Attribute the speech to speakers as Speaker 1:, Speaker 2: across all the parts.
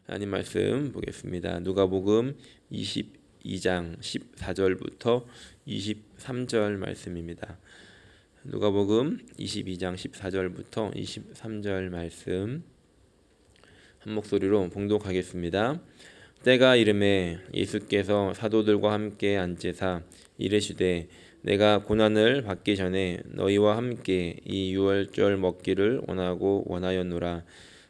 Speaker 1: 하나님 말씀 보겠습니다. 누가복음 22장 14절부터 23절 말씀입니다. 누가복음 22장 14절부터 23절 말씀 한 목소리로 봉독하겠습니다. 때가 이름에 예수께서 사도들과 함께 앉으사 이르시되 내가 고난을 받기 전에 너희와 함께 이 유월절 먹기를 원하고 원하였노라.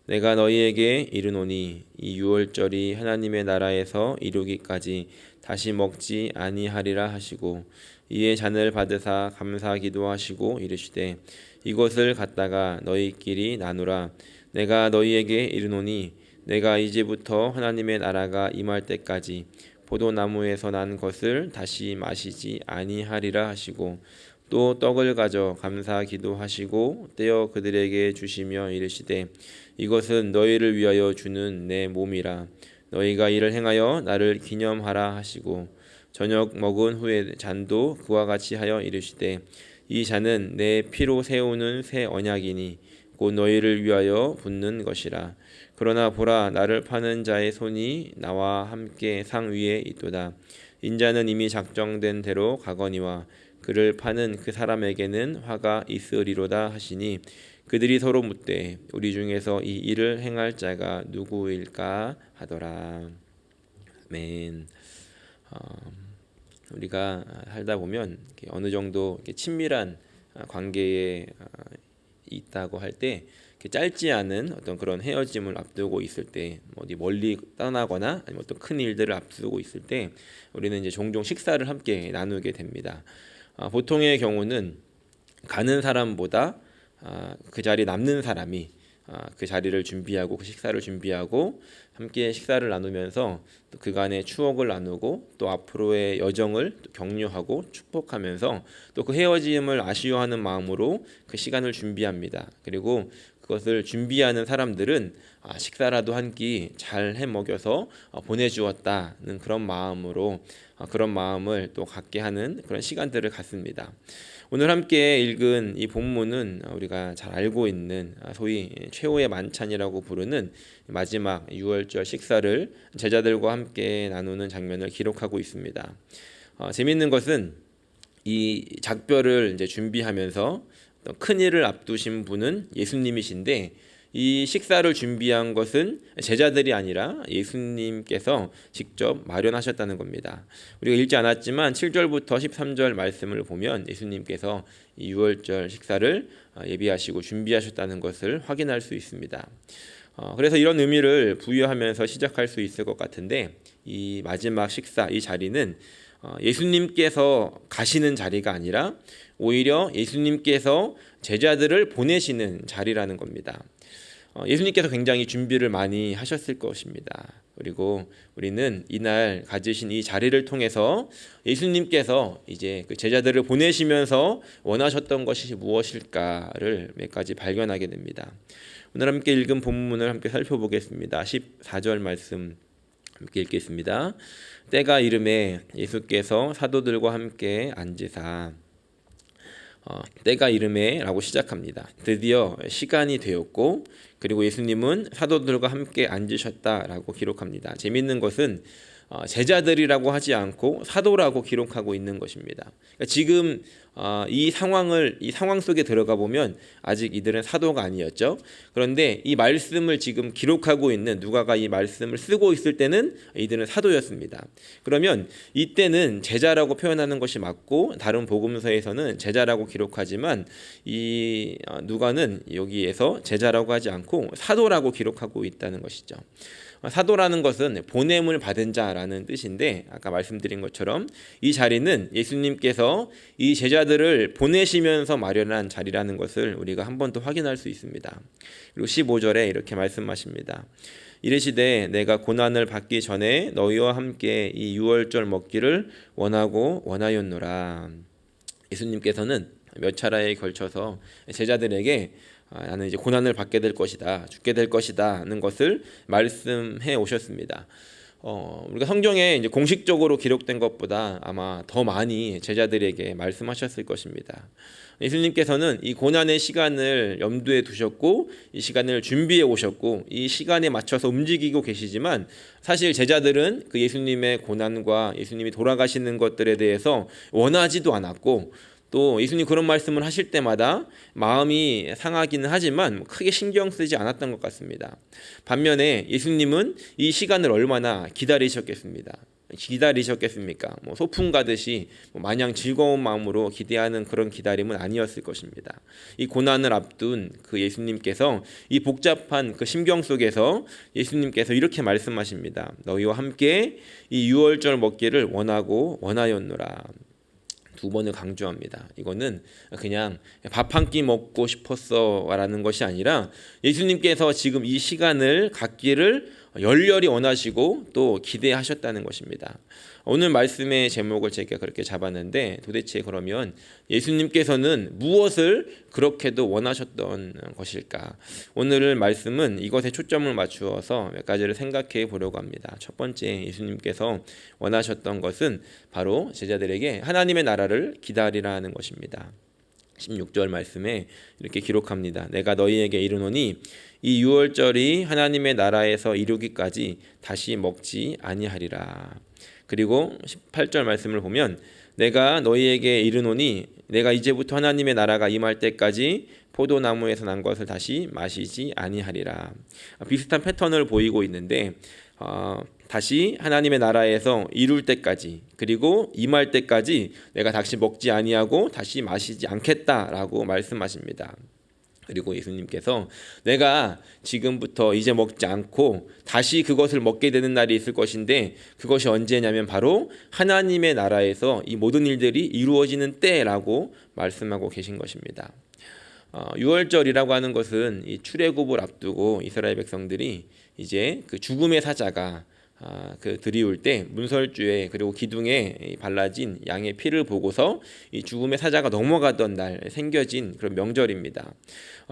Speaker 1: 내가 너희에게 이르노니 이 유월절이 하나님의 나라에서 이루기까지 다시 먹지 아니하리라 하시고 이에 잔을 받으사 감사 기도하시고 이르시되 이것을 갖다가 너희끼리 나누라. 내가 너희에게 이르노니 내가 이제부터 하나님의 나라가 임할 때까지 포도나무에서 난 것을 다시 마시지 아니하리라 하시고 또 떡을 가져 감사 기도하시고 떼어 그들에게 주시며 이르시되 이것은 너희를 위하여 주는 내 몸이라. 너희가 이를 행하여 나를 기념하라 하시고 저녁 먹은 후에 잔도 그와 같이 하여 이르시되 이 잔은 내 피로 세우는 새 언약이니 곧 너희를 위하여 붓는 것이라. 그러나 보라, 나를 파는 자의 손이 나와 함께 상 위에 있도다. 인자는 이미 작정된 대로 가거니와 그를 파는 그 사람에게는 화가 있으리로다 하시니 그들이 서로 묻되 우리 중에서 이 일을 행할 자가 누구일까 하더라. 아멘. 우리가 살다 보면 어느 정도 친밀한 관계에 있다고 할 때 짧지 않은 어떤 그런 헤어짐을 앞두고 있을 때 어디 멀리 떠나거나 아니면 어떤 큰 일들을 앞두고 있을 때 우리는 이제 종종 식사를 함께 나누게 됩니다. 보통의 경우는 가는 사람보다 그 자리에 남는 사람이 그 자리를 준비하고 그 식사를 준비하고 함께 식사를 나누면서 또 그간의 추억을 나누고 또 앞으로의 여정을 격려하고 축복하면서 또 그 헤어짐을 아쉬워하는 마음으로 그 시간을 준비합니다. 그리고 그것을 준비하는 사람들은 식사라도 한 끼 잘 해 먹여서 보내주었다는 그런 마음으로 그런 마음을 또 갖게 하는 그런 시간들을 갖습니다. 오늘 함께 읽은 이 본문은 우리가 잘 알고 있는 소위 최후의 만찬이라고 부르는 마지막 유월절 식사를 제자들과 함께 나누는 장면을 기록하고 있습니다. 재미있는 것은 이 작별을 이제 준비하면서 큰 일을 앞두신 분은 예수님이신데 이 식사를 준비한 것은 제자들이 아니라 예수님께서 직접 마련하셨다는 겁니다. 우리가 읽지 않았지만 7절부터 13절 말씀을 보면 예수님께서 이 유월절 식사를 예비하시고 준비하셨다는 것을 확인할 수 있습니다. 그래서 이런 의미를 부여하면서 시작할 수 있을 것 같은데 이 마지막 식사, 이 자리는 예수님께서 가시는 자리가 아니라 오히려 예수님께서 제자들을 보내시는 자리라는 겁니다. 예수님께서 굉장히 준비를 많이 하셨을 것입니다. 그리고 우리는 이날 가지신 이 자리를 통해서 예수님께서 이제 그 제자들을 보내시면서 원하셨던 것이 무엇일까를 몇 가지 발견하게 됩니다. 오늘 함께 읽은 본문을 함께 살펴보겠습니다. 14절 말씀 함께 읽겠습니다. 때가 이름에 예수께서 사도들과 함께 앉으사 때가 이름에 라고 시작합니다. 드디어 시간이 되었고 그리고 예수님은 사도들과 함께 앉으셨다라고 기록합니다. 재미있는 것은 제자들이라고 하지 않고 사도라고 기록하고 있는 것입니다. 그러니까 지금 이 상황 속에 들어가 보면 아직 이들은 사도가 아니었죠. 그런데 이 말씀을 지금 기록하고 있는 누가가 이 말씀을 쓰고 있을 때는 이들은 사도였습니다. 그러면 이때는 제자라고 표현하는 것이 맞고 다른 복음서에서는 제자라고 기록하지만 이 누가는 여기에서 제자라고 하지 않고 사도라고 기록하고 있다는 것이죠. 사도라는 것은 보냄을 받은 자라는 뜻인데 아까 말씀드린 것처럼 이 자리는 예수님께서 이 제자들을 보내시면서 마련한 자리라는 것을 우리가 한 번 더 확인할 수 있습니다. 그리고 15절에 이렇게 말씀하십니다. 이르시되 내가 고난을 받기 전에 너희와 함께 이 유월절 먹기를 원하고 원하였노라. 예수님께서는 몇 차례에 걸쳐서 제자들에게 나는 이제 고난을 받게 될 것이다, 죽게 될 것이다는 것을 말씀해 오셨습니다. 우리가 성경에 이제 공식적으로 기록된 것보다 아마 더 많이 제자들에게 말씀하셨을 것입니다. 예수님께서는 이 고난의 시간을 염두에 두셨고 이 시간을 준비해 오셨고 이 시간에 맞춰서 움직이고 계시지만 사실 제자들은 그 예수님의 고난과 예수님이 돌아가시는 것들에 대해서 원하지도 않았고 또 예수님 그런 말씀을 하실 때마다 마음이 상하기는 하지만 크게 신경 쓰지 않았던 것 같습니다. 반면에 예수님은 이 시간을 얼마나 기다리셨겠습니까? 소풍 가듯이 마냥 즐거운 마음으로 기대하는 그런 기다림은 아니었을 것입니다. 이 고난을 앞둔 그 예수님께서 이 복잡한 그 심경 속에서 예수님께서 이렇게 말씀하십니다. 너희와 함께 이 유월절 먹기를 원하였노라. 두 번을 강조합니다. 이거는 그냥 밥 한 끼 먹고 싶었어라는 것이 아니라 예수님께서 지금 이 시간을 갖기를 열렬히 원하시고 또 기대하셨다는 것입니다. 오늘 말씀의 제목을 제가 그렇게 잡았는데 도대체 그러면 예수님께서는 무엇을 그렇게도 원하셨던 것일까? 오늘 말씀은 이것에 초점을 맞추어서 몇 가지를 생각해 보려고 합니다. 첫 번째, 예수님께서 원하셨던 것은 바로 제자들에게 하나님의 나라를 기다리라는 것입니다. 16절 말씀에 이렇게 기록합니다. 내가 너희에게 이르노니 이 유월절이 하나님의 나라에서 이루기까지 다시 먹지 아니하리라. 그리고 18절 말씀을 보면 내가 너희에게 이르노니 내가 이제부터 하나님의 나라가 임할 때까지 포도나무에서 난 것을 다시 마시지 아니하리라. 비슷한 패턴을 보이고 있는데 다시 하나님의 나라에서 이룰 때까지 그리고 임할 때까지 내가 다시 먹지 아니하고 다시 마시지 않겠다라고 말씀하십니다. 그리고 예수님께서 내가 지금부터 이제 먹지 않고 다시 그것을 먹게 되는 날이 있을 것인데 그것이 언제냐면 바로 하나님의 나라에서 이 모든 일들이 이루어지는 때라고 말씀하고 계신 것입니다. 유월절이라고 하는 것은 이 출애굽을 앞두고 이스라엘 백성들이 이제 그 죽음의 사자가 그 드리울 때 문설주에 그리고 기둥에 발라진 양의 피를 보고서 이 죽음의 사자가 넘어가던 날 생겨진 그런 명절입니다.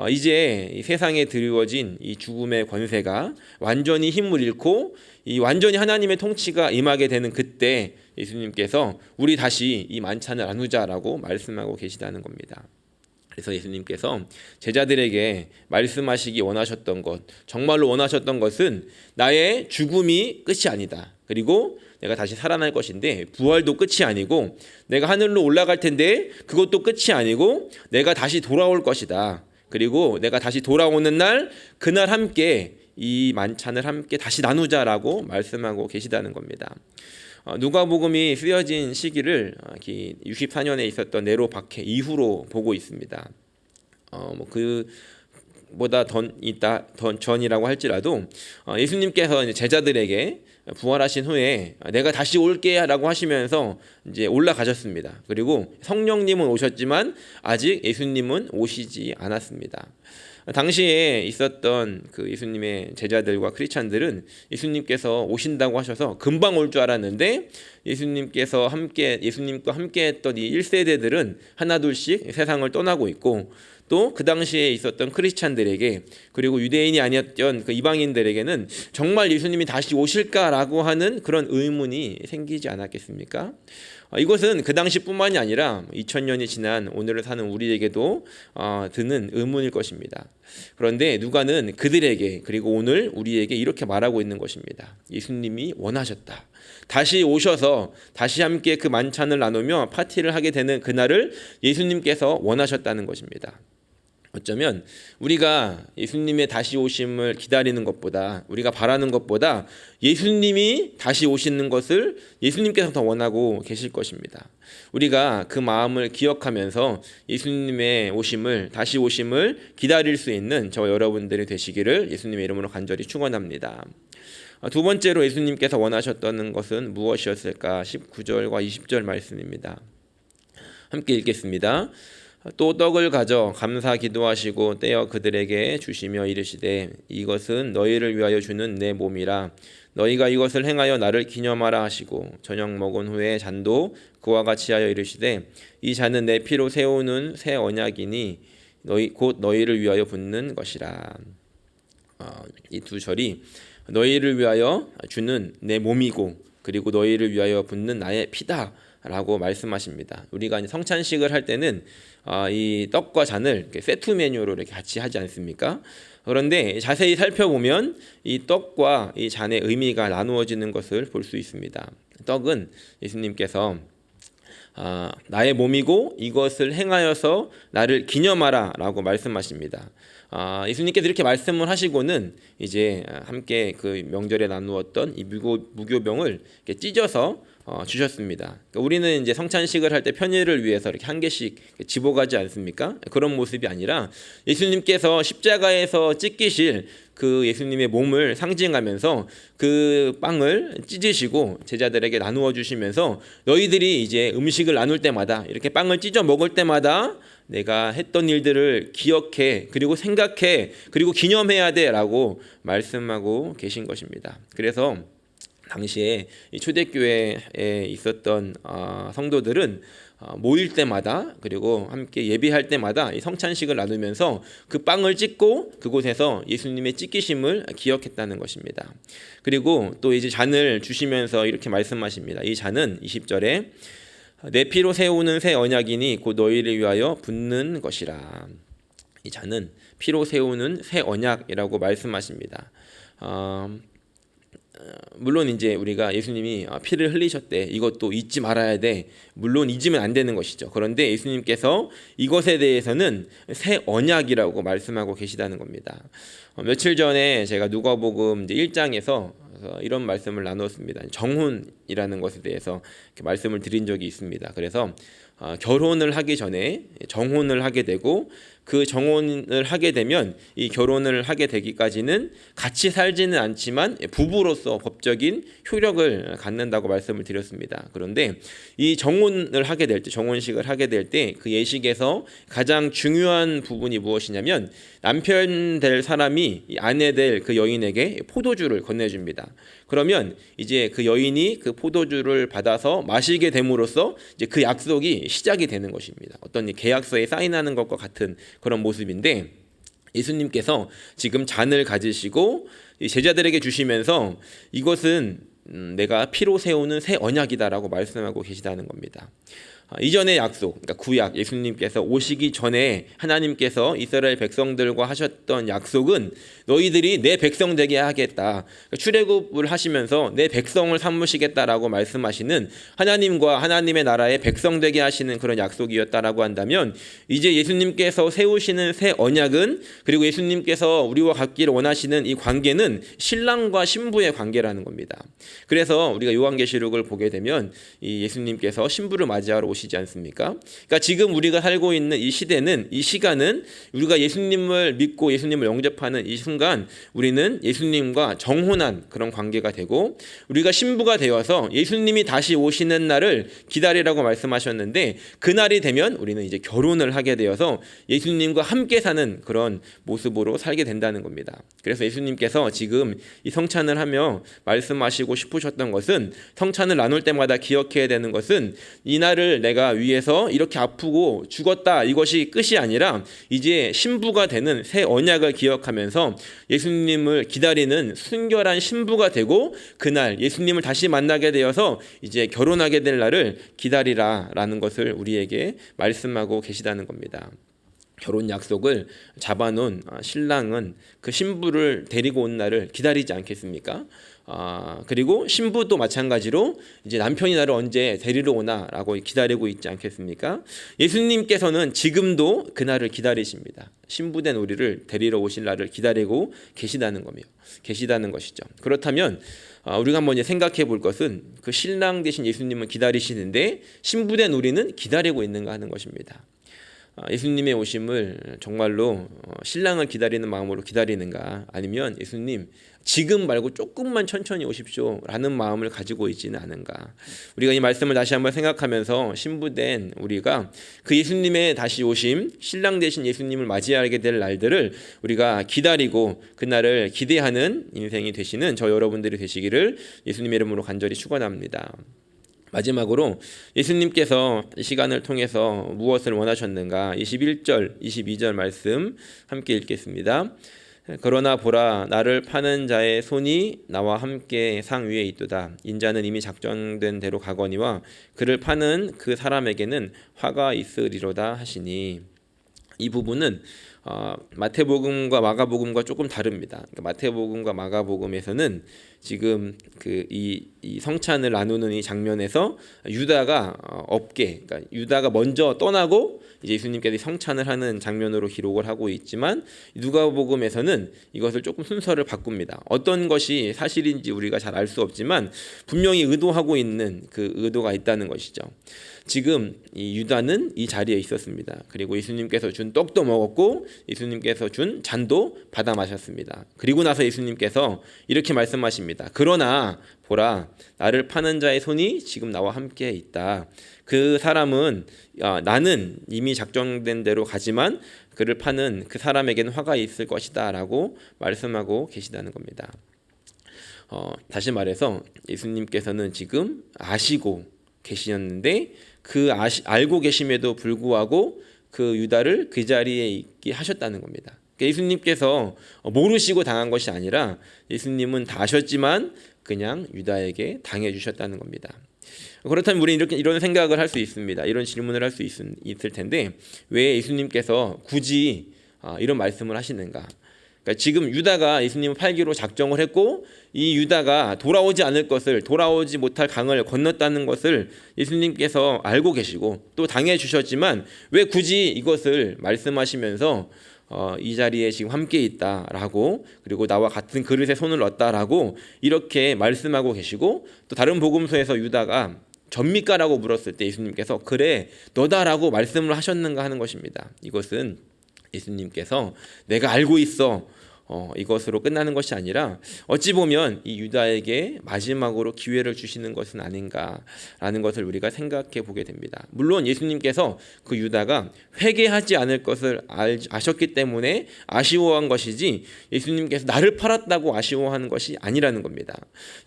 Speaker 1: 이제 이 세상에 드리워진 이 죽음의 권세가 완전히 힘을 잃고 이 완전히 하나님의 통치가 임하게 되는 그때 예수님께서 우리 다시 이 만찬을 나누자라고 말씀하고 계시다는 겁니다. 그래서 예수님께서 제자들에게 말씀하시기 원하셨던 것, 정말로 원하셨던 것은 나의 죽음이 끝이 아니다. 그리고 내가 다시 살아날 것인데 부활도 끝이 아니고 내가 하늘로 올라갈 텐데 그것도 끝이 아니고 내가 다시 돌아올 것이다. 그리고 내가 다시 돌아오는 날 그날 함께 이 만찬을 함께 다시 나누자라고 말씀하고 계시다는 겁니다. 누가복음이 쓰여진 시기를 64년에 있었던 네로 박해 이후로 보고 있습니다. 그보다 더 전이라고 할지라도 예수님께서 이제 제자들에게 부활하신 후에 내가 다시 올게라고 하시면서 이제 올라가셨습니다. 그리고 성령님은 오셨지만 아직 예수님은 오시지 않았습니다. 당시에 있었던 그 예수님의 제자들과 크리스찬들은 예수님께서 오신다고 하셔서 금방 올 줄 알았는데 예수님과 함께 했던 이 1세대들은 하나둘씩 세상을 떠나고 있고 또 그 당시에 있었던 크리스찬들에게 그리고 유대인이 아니었던 그 이방인들에게는 정말 예수님이 다시 오실까라고 하는 그런 의문이 생기지 않았겠습니까? 이것은 그 당시뿐만이 아니라 2000년이 지난 오늘을 사는 우리에게도 드는 의문일 것입니다. 그런데 누가는 그들에게 그리고 오늘 우리에게 이렇게 말하고 있는 것입니다. 예수님이 원하셨다. 다시 오셔서 다시 함께 그 만찬을 나누며 파티를 하게 되는 그날을 예수님께서 원하셨다는 것입니다. 어쩌면 우리가 예수님의 다시 오심을 기다리는 것보다 우리가 바라는 것보다 예수님이 다시 오시는 것을 예수님께서 더 원하고 계실 것입니다. 우리가 그 마음을 기억하면서 예수님의 다시 오심을 기다릴 수 있는 저와 여러분들이 되시기를 예수님의 이름으로 간절히 축원합니다. 두 번째로 예수님께서 원하셨던 것은 무엇이었을까? 19절과 20절 말씀입니다. 함께 읽겠습니다. 또 떡을 가져 감사 기도하시고 떼어 그들에게 주시며 이르시되 이것은 너희를 위하여 주는 내 몸이라 너희가 이것을 행하여 나를 기념하라 하시고 저녁 먹은 후에 잔도 그와 같이 하여 이르시되 이 잔은 내 피로 세우는 새 언약이니 곧 너희를 위하여 붓는 것이라. 이 두 절이 너희를 위하여 주는 내 몸이고 그리고 너희를 위하여 붓는 나의 피다라고 말씀하십니다. 우리가 이제 성찬식을 할 때는 이 떡과 잔을 이렇게 세트 메뉴로 이렇게 같이 하지 않습니까? 그런데 자세히 살펴보면 이 떡과 이 잔의 의미가 나누어지는 것을 볼 수 있습니다. 떡은 예수님께서 나의 몸이고 이것을 행하여서 나를 기념하라 라고 말씀하십니다. 예수님께서 이렇게 말씀을 하시고는 이제 함께 그 명절에 나누었던 이 무교병을 이렇게 찢어서 주셨습니다. 그러니까 우리는 이제 성찬식을 할 때 편의를 위해서 이렇게 한 개씩 집어가지 않습니까? 그런 모습이 아니라 예수님께서 십자가에서 찢기실 그 예수님의 몸을 상징하면서 그 빵을 찢으시고 제자들에게 나누어 주시면서 너희들이 이제 음식을 나눌 때마다 이렇게 빵을 찢어 먹을 때마다 내가 했던 일들을 기억해 그리고 생각해 그리고 기념해야 돼라고 말씀하고 계신 것입니다. 그래서 당시에 초대교회에 있었던 성도들은 모일 때마다 그리고 함께 예배할 때마다 이 성찬식을 나누면서 그 빵을 찢고 그곳에서 예수님의 찢기심을 기억했다는 것입니다. 그리고 또 이제 잔을 주시면서 이렇게 말씀하십니다. 이 잔은 20절에 내 피로 세우는 새 언약이니 곧 너희를 위하여 붓는 것이라. 이 잔은 피로 세우는 새 언약이라고 말씀하십니다. 물론 이제 우리가 예수님이 피를 흘리셨대 이것도 잊지 말아야 돼. 물론 잊으면 안 되는 것이죠. 그런데 예수님께서 이것에 대해서는 새 언약이라고 말씀하고 계시다는 겁니다. 며칠 전에 제가 누가복음 1장에서 이런 말씀을 나눴습니다. 정혼이라는 것에 대해서 말씀을 드린 적이 있습니다. 그래서 결혼을 하기 전에 정혼을 하게 되고 그 정혼을 하게 되면 이 결혼을 하게 되기까지는 같이 살지는 않지만 부부로서 법적인 효력을 갖는다고 말씀을 드렸습니다. 그런데 이 정혼을 하게 될 때, 정혼식을 하게 될 때 그 예식에서 가장 중요한 부분이 무엇이냐면 남편 될 사람이 아내 될 그 여인에게 포도주를 건네줍니다. 그러면 이제 그 여인이 그 포도주를 받아서 마시게 됨으로써 이제 그 약속이 시작이 되는 것입니다. 어떤 계약서에 사인하는 것과 같은 그런 모습인데 예수님께서 지금 잔을 가지시고 제자들에게 주시면서 이것은 내가 피로 세우는 새 언약이다라고 말씀하고 계시다는 겁니다. 이전의 약속, 그러니까 구약, 예수님께서 오시기 전에 하나님께서 이스라엘 백성들과 하셨던 약속은 너희들이 내 백성 되게 하겠다. 출애굽을 하시면서 내 백성을 삼으시겠다라고 말씀하시는 하나님과 하나님의 나라의 백성 되게 하시는 그런 약속이었다라고 한다면 이제 예수님께서 세우시는 새 언약은 그리고 예수님께서 우리와 갖기를 원하시는 이 관계는 신랑과 신부의 관계라는 겁니다. 그래서 우리가 요한계시록을 보게 되면 이 예수님께서 신부를 맞이하러 오시지 않습니까? 그러니까 지금 우리가 살고 있는 이 시대는 이 시간은 우리가 예수님을 믿고 예수님을 영접하는 이 순간 우리는 예수님과 정혼한 그런 관계가 되고 우리가 신부가 되어서 예수님이 다시 오시는 날을 기다리라고 말씀하셨는데 그날이 되면 우리는 이제 결혼을 하게 되어서 예수님과 함께 사는 그런 모습으로 살게 된다는 겁니다. 그래서 예수님께서 지금 이 성찬을 하며 말씀하시고 싶으셨던 것은 성찬을 나눌 때마다 기억해야 되는 것은 이날을 내가 위해서 이렇게 아프고 죽었다 이것이 끝이 아니라 이제 신부가 되는 새 언약을 기억하면서 예수님을 기다리는 순결한 신부가 되고 그날 예수님을 다시 만나게 되어서 이제 결혼하게 될 날을 기다리라라는 것을 우리에게 말씀하고 계시다는 겁니다. 결혼 약속을 잡아놓은 신랑은 그 신부를 데리고 온 날을 기다리지 않겠습니까? 그리고 신부도 마찬가지로 이제 남편이 나를 언제 데리러 오나라고 기다리고 있지 않겠습니까? 예수님께서는 지금도 그날을 기다리십니다. 신부된 우리를 데리러 오실 날을 기다리고 계시다는 것이죠. 그렇다면 우리가 한번 이제 생각해 볼 것은 그 신랑 되신 예수님은 기다리시는데 신부된 우리는 기다리고 있는가 하는 것입니다. 예수님의 오심을 정말로 신랑을 기다리는 마음으로 기다리는가 아니면 예수님 지금 말고 조금만 천천히 오십시오 라는 마음을 가지고 있지는 않은가. 우리가 이 말씀을 다시 한번 생각하면서 신부된 우리가 그 예수님의 다시 오심 신랑 되신 예수님을 맞이하게 될 날들을 우리가 기다리고 그날을 기대하는 인생이 되시는 저 여러분들이 되시기를 예수님의 이름으로 간절히 축원합니다. 마지막으로 예수님께서 이 시간을 통해서 무엇을 원하셨는가 21절 22절 말씀 함께 읽겠습니다. 그러나 보라, 나를 파는 자의 손이 나와 함께 상 위에 있도다. 인자는 이미 작정된 대로 가거니와 그를 파는 그 사람에게는 화가 있으리로다 하시니. 이 부분은 마태복음과 마가복음과 조금 다릅니다. 그러니까 마태복음과 마가복음에서는 지금 이 성찬을 나누는 이 장면에서 유다가 그러니까 유다가 먼저 떠나고 이제 예수님께서 성찬을 하는 장면으로 기록을 하고 있지만, 누가복음에서는 이것을 조금 순서를 바꿉니다. 어떤 것이 사실인지 우리가 잘 알 수 없지만 분명히 의도하고 있는 그 의도가 있다는 것이죠. 지금 이 유다는 이 자리에 있었습니다. 그리고 예수님께서 준 떡도 먹었고 예수님께서 준 잔도 받아 마셨습니다. 그리고 나서 예수님께서 이렇게 말씀하십니다. 그러나 보라, 나를 파는 자의 손이 지금 나와 함께 있다. 그 사람은 나는 이미 작정된 대로 가지만 그를 파는 그 사람에게는 화가 있을 것이다 라고 말씀하고 계시다는 겁니다. 다시 말해서 예수님께서는 지금 아시고 계시었는데 알고 계심에도 불구하고 그 유다를 그 자리에 있게 하셨다는 겁니다. 그러니까 예수님께서 모르시고 당한 것이 아니라 예수님은 다 아셨지만 그냥 유다에게 당해 주셨다는 겁니다. 그렇다면 우리는 이런 생각을 할 수 있습니다. 이런 질문을 할 수 있을 텐데, 왜 예수님께서 굳이 이런 말씀을 하시는가? 그러니까 지금 유다가 예수님을 팔기로 작정을 했고, 이 유다가 돌아오지 못할 강을 건넜다는 것을 예수님께서 알고 계시고 또 당해 주셨지만, 왜 굳이 이것을 말씀하시면서 이 자리에 지금 함께 있다라고, 그리고 나와 같은 그릇에 손을 넣었다라고 이렇게 말씀하고 계시고, 또 다른 복음서에서 유다가 접니까라고 물었을 때 예수님께서 그래 너다라고 말씀을 하셨는가 하는 것입니다. 이것은 예수님께서 내가 알고 있어 이것으로 끝나는 것이 아니라 어찌 보면 이 유다에게 마지막으로 기회를 주시는 것은 아닌가라는 것을 우리가 생각해 보게 됩니다. 물론 예수님께서 그 유다가 회개하지 않을 것을 아셨기 때문에 아쉬워한 것이지, 예수님께서 나를 팔았다고 아쉬워하는 것이 아니라는 겁니다.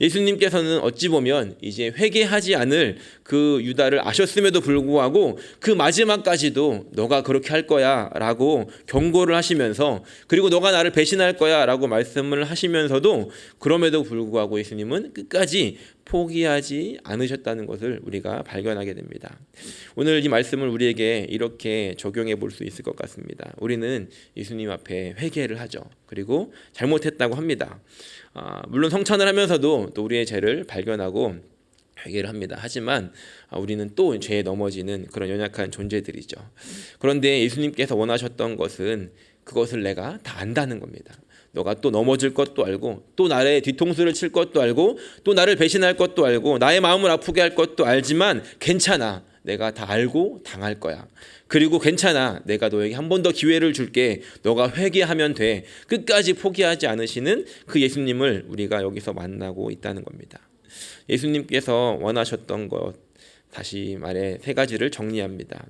Speaker 1: 예수님께서는 어찌 보면 이제 회개하지 않을 그 유다를 아셨음에도 불구하고 그 마지막까지도 너가 그렇게 할 거야 라고 경고를 하시면서, 그리고 너가 나를 배신할 거야 라고 말씀을 하시면서도 그럼에도 불구하고 예수님은 끝까지 포기하지 않으셨다는 것을 우리가 발견하게 됩니다. 오늘 이 말씀을 우리에게 이렇게 적용해 볼 수 있을 것 같습니다. 우리는 예수님 앞에 회개를 하죠. 그리고 잘못했다고 합니다. 물론 성찬을 하면서도 또 우리의 죄를 발견하고 회개를 합니다. 하지만 우리는 또 죄에 넘어지는 그런 연약한 존재들이죠. 그런데 예수님께서 원하셨던 것은 그것을 내가 다 안다는 겁니다. 너가 또 넘어질 것도 알고, 또 나의 뒤통수를 칠 것도 알고, 또 나를 배신할 것도 알고, 나의 마음을 아프게 할 것도 알지만 괜찮아, 내가 다 알고 당할 거야. 그리고 괜찮아, 내가 너에게 한 번 더 기회를 줄게. 너가 회개하면 돼. 끝까지 포기하지 않으시는 그 예수님을 우리가 여기서 만나고 있다는 겁니다. 예수님께서 원하셨던 것, 다시 말해 3가지를 정리합니다.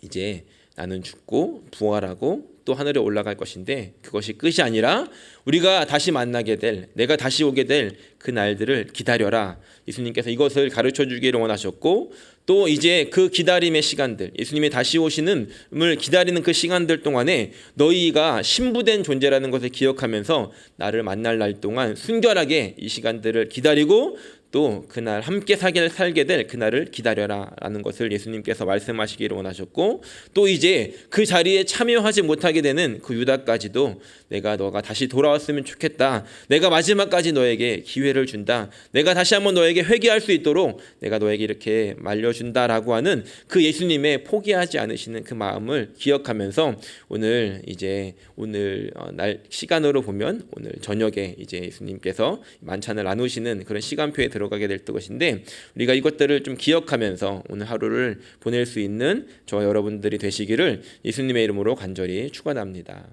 Speaker 1: 이제 나는 죽고 부활하고 또 하늘에 올라갈 것인데, 그것이 끝이 아니라 우리가 다시 만나게 될, 내가 다시 오게 될 그 날들을 기다려라. 예수님께서 이것을 가르쳐 주기를 원하셨고, 또 이제 그 기다림의 시간들, 예수님이 다시 오시는을 기다리는 그 시간들 동안에 너희가 신부된 존재라는 것을 기억하면서 나를 만날 날 동안 순결하게 이 시간들을 기다리고 또 그날 함께 살게 될 그날을 기다려라 라는 것을 예수님께서 말씀하시기를 원하셨고, 또 이제 그 자리에 참여하지 못하게 되는 그 유다까지도 너가 다시 돌아왔으면 좋겠다, 내가 마지막까지 너에게 기회를 준다, 내가 다시 한번 너에게 회개할 수 있도록 내가 너에게 이렇게 말려준다라고 하는 그 예수님의 포기하지 않으시는 그 마음을 기억하면서 오늘 날 시간으로 보면 오늘 저녁에 이제 예수님께서 만찬을 나누시는 그런 시간표에 들어가게 될 것인데, 우리가 이것들을 좀 기억하면서 오늘 하루를 보낼 수 있는 저와 여러분들이 되시기를 예수님의 이름으로 간절히 축원합니다.